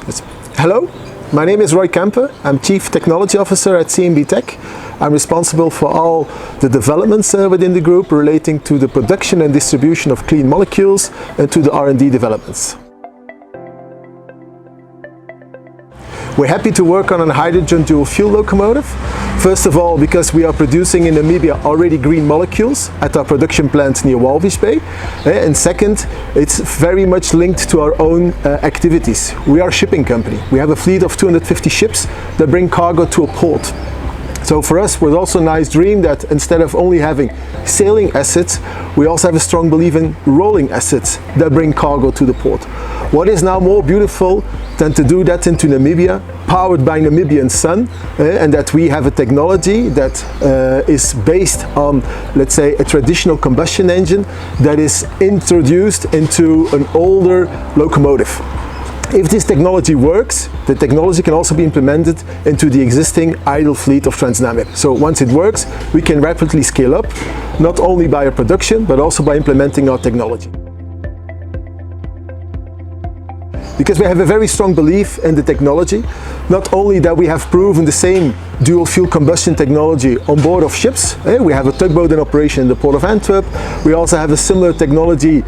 Yes. Hello, my name is Campe. I'm Chief Technology Officer at CMB Tech. I'm responsible for all the developments within the group relating to the production and distribution of clean molecules and to the R&D developments. We're happy to work on a hydrogen dual fuel locomotive. First of all, because we are producing in Namibia already green molecules at our production plant near Walvis Bay. And second, it's very much linked to our own activities. We are a shipping company. We have a fleet of 250 ships that bring cargo to a port. So for us, it was also a nice dream that instead of only having sailing assets, we also have a strong belief in rolling assets that bring cargo to the port. What is now more beautiful than to do that into Namibia, powered by Namibian sun, and that we have a technology that is based on, let's say, a traditional combustion engine that is introduced into an older locomotive. If this technology works, the technology can also be implemented into the existing idle fleet of Namibia. So once it works, we can rapidly scale up, not only by our production, but also by implementing our technology. Because we have a very strong belief in the technology, not only that we have proven the same dual fuel combustion technology on board of ships. We have a tugboat in operation in the port of Antwerp. We also have a similar technology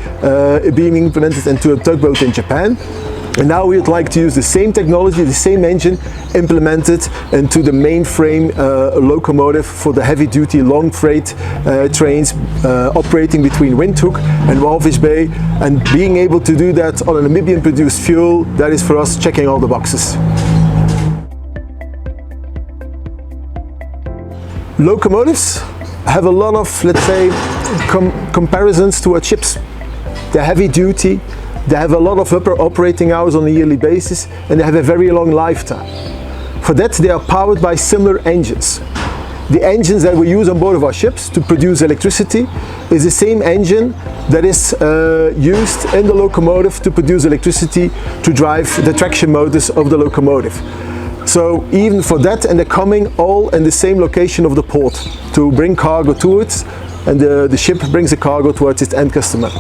being implemented into a tugboat in Japan. And now we would like to use the same technology, the same engine, implemented into the mainframe locomotive for the heavy-duty long freight trains operating between Windhoek and Walvis Bay. And being able to do that on a Namibian-produced fuel, that is for us checking all the boxes. Locomotives have a lot of, let's say, comparisons to our ships. They're heavy-duty. They have a lot of upper operating hours on a yearly basis, and they have a very long lifetime. For that, they are powered by similar engines. The engines that we use on board of our ships to produce electricity is the same engine that is used in the locomotive to produce electricity to drive the traction motors of the locomotive. So even for that, and they're coming all in the same location of the port to bring cargo to it, and the ship brings the cargo towards its end customer.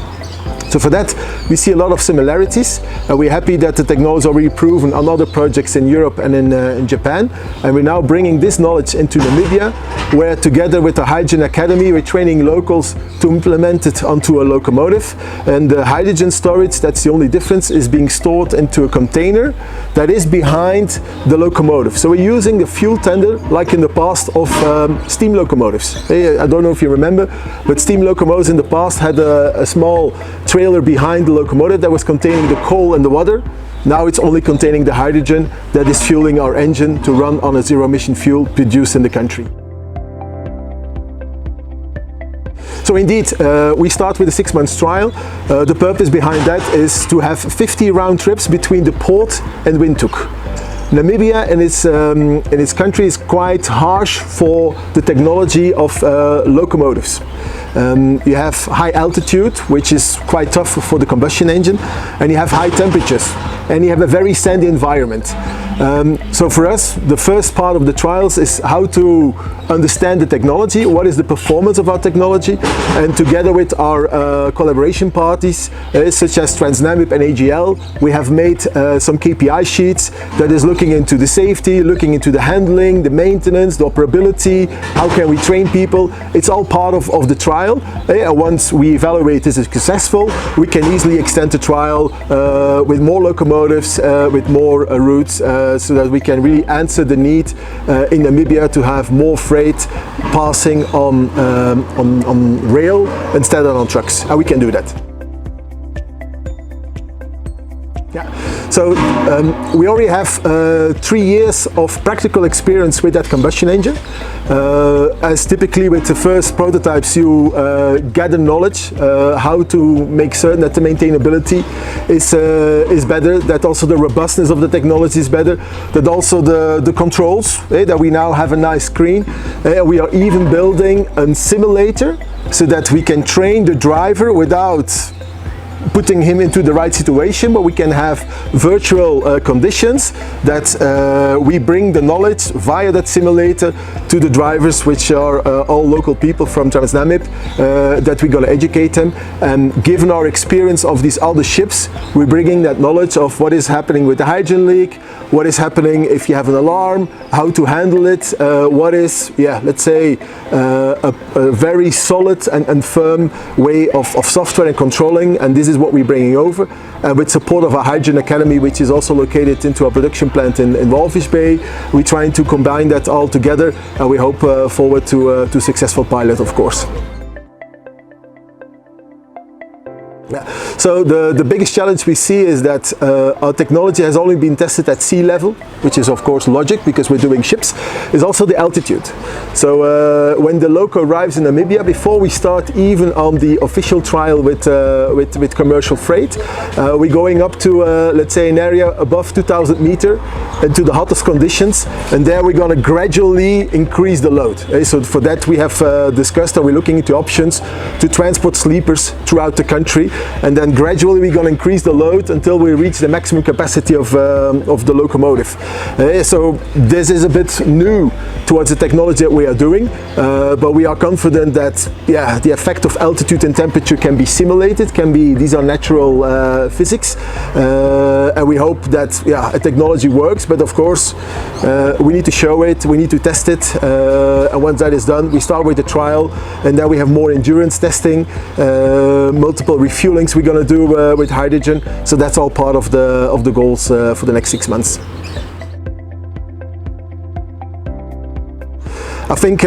So for that, we see a lot of similarities, and we're happy that the technology is already proven on other projects in Europe and in Japan. And we're now bringing this knowledge into Namibia, where together with the Hydrogen Academy, we're training locals to implement it onto a locomotive. And the hydrogen storage, that's the only difference, is being stored into a container that is behind the locomotive. So we're using the fuel tender like in the past of steam locomotives. I don't know if you remember, but steam locomotives in the past had a small trailer behind the locomotive that was containing the coal and the water. Now it's only containing the hydrogen that is fueling our engine to run on a zero-emission fuel produced in the country. So indeed, we start with a 6-month trial. The purpose behind that is to have 50 round trips between the port and Windhoek. Namibia in its country is quite harsh for the technology of locomotives. You have high altitude, which is quite tough for the combustion engine, and you have high temperatures, and you have a very sandy environment. So for us, the first part of the trials is how to understand the technology, what is the performance of our technology, and together with our collaboration parties, such as Namibia and AGL, we have made some KPI sheets that is looking into the safety, looking into the handling, the maintenance, the operability, how can we train people. It's all part of the trial. Once we evaluate this as successful, we can easily extend the trial with more locomotives, with more routes, so that we can really answer the need in Namibia to have more freight passing on rail instead of on trucks, and we can do that. Yeah. So we already have 3 years of practical experience with that combustion engine. As typically with the first prototypes, you gather knowledge how to make certain that the maintainability is better, that also the robustness of the technology is better, that also the controls, that we now have a nice screen. We are even building a simulator so that we can train the driver without putting him into the right situation, but we can have virtual conditions that we bring the knowledge via that simulator to the drivers, which are all local people from Namibia, that we're going to educate them. And given our experience of these other ships, we're bringing that knowledge of what is happening with the hydrogen leak, what is happening if you have an alarm, how to handle it, what is, let's say, a very solid and firm way of software and controlling, and this is what we're bringing over. With support of our Hydrogen Academy, which is also located into our production plant in Walvis Bay, we're trying to combine that all together, and we hope forward to successful pilot, of course. So the biggest challenge we see is that our technology has only been tested at sea level, which is of course logic because we're doing ships, is also the altitude. So when the loco arrives in Namibia, before we start even on the official trial with commercial freight, we're going up to let's say an area above 2000 meters into the hottest conditions, and there we're going to gradually increase the load. So for that we have discussed, and we're looking into options to transport sleepers throughout the country, and then gradually we're going to increase the load until we reach the maximum capacity of the locomotive. So this is a bit new towards the technology that we are doing, but we are confident that the effect of altitude and temperature can be simulated, these are natural physics, and we hope that a technology works, but of course we need to show it, we need to test it, and once that is done we start with the trial, and then we have more endurance testing, multiple refuelings we're going to do with hydrogen. So that's all part of the goals for the next 6 months. I think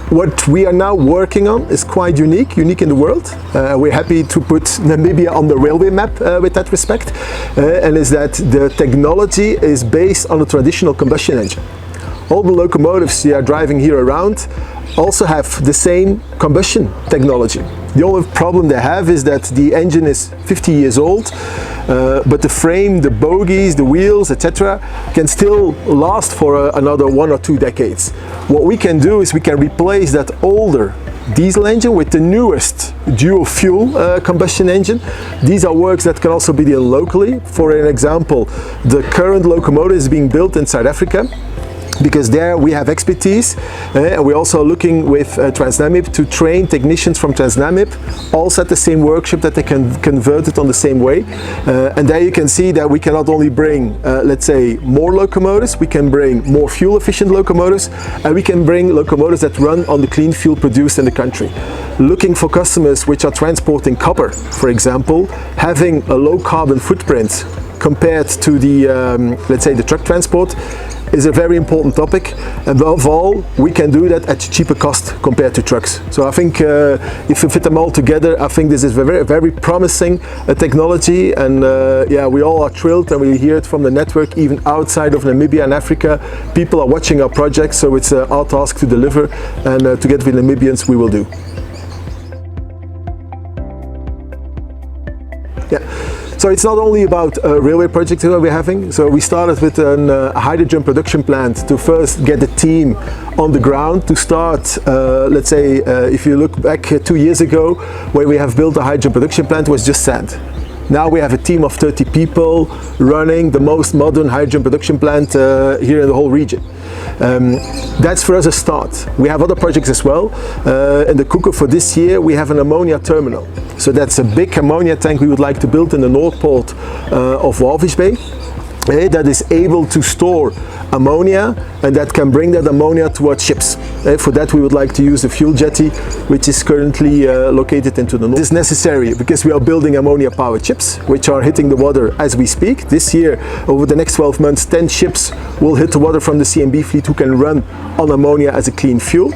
what we are now working on is quite unique in the world. We're happy to put Namibia on the railway map with that respect, and is that the technology is based on a traditional combustion engine. All the locomotives you are driving here around also have the same combustion technology. The only problem they have is that the engine is 50 years old, but the frame, the bogies, the wheels, etc. can still last for another 1 or 2 decades. What we can do is we can replace that older diesel engine with the newest dual fuel combustion engine. These are works that can also be done locally. For an example, the current locomotive is being built in South Africa, because there we have expertise, and we're also looking with Namibia to train technicians from Namibia, also at the same workshop, that they can convert it on the same way. And there you can see that we can not only bring, let's say, more locomotives, we can bring more fuel efficient locomotives, and we can bring locomotives that run on the clean fuel produced in the country. Looking for customers which are transporting copper, for example, having a low carbon footprint compared to the, let's say, the truck transport, is a very important topic, and above all we can do that at cheaper cost compared to trucks. So I think if you fit them all together, I think this is very, very promising technology, and we all are thrilled, and we hear it from the network even outside of Namibia and Africa. People are watching our project, so it's our task to deliver, and together with Namibians we will do. So it's not only about railway projects that we're having. So we started with a hydrogen production plant to first get the team on the ground to start, let's say, if you look back 2 years ago, where we have built a hydrogen production plant, was just sand. Now we have a team of 30 people running the most modern hydrogen production plant here in the whole region. That's for us a start. We have other projects as well. In the Kuku for this year we have an ammonia terminal. So that's a big ammonia tank we would like to build in the north port of Walvis Bay, that is able to store ammonia, and that can bring that ammonia towards ships. For that we would like to use the fuel jetty, which is currently located into the north. This is necessary because we are building ammonia powered ships, which are hitting the water as we speak. This year, over the next 12 months, 10 ships will hit the water from the CMB fleet who can run on ammonia as a clean fuel.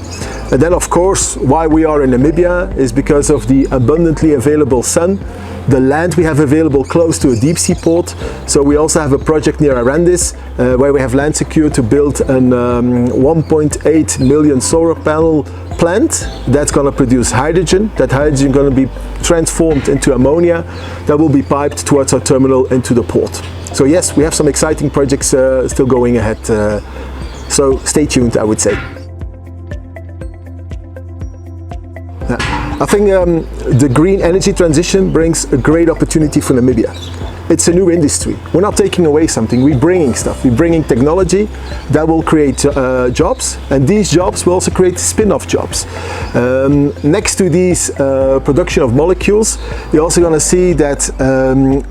And then of course, why we are in Namibia is because of the abundantly available sun, the land we have available close to a deep sea port. So we also have a project near Arandis where we have land secured to build an 1.8 million solar panel plant that's going to produce hydrogen. That hydrogen is going to be transformed into ammonia that will be piped towards our terminal into the port. So yes, we have some exciting projects still going ahead. So stay tuned, I would say. I think the green energy transition brings a great opportunity for Namibia. It's a new industry. We're not taking away something, we're bringing stuff. We're bringing technology that will create jobs, and these jobs will also create spin-off jobs. Next to these production of molecules, you're also going to see that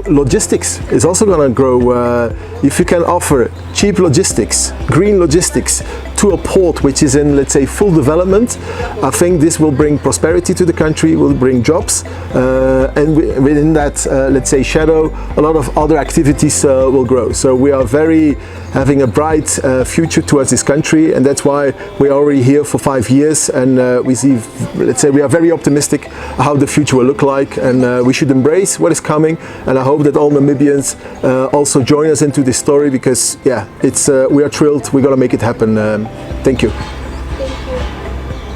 logistics is also going to grow. If you can offer cheap logistics, green logistics, to a port which is in, let's say, full development, I think this will bring prosperity to the country, will bring jobs, and within that, let's say, shadow, a lot of other activities will grow. So we are having a bright future towards this country, and that's why we are already here for 5 years, and we see, let's say, we are very optimistic how the future will look like, and we should embrace what is coming, and I hope that all Namibians also join us into this story, because yeah, it's we are thrilled, we're gonna make it happen. Thank you.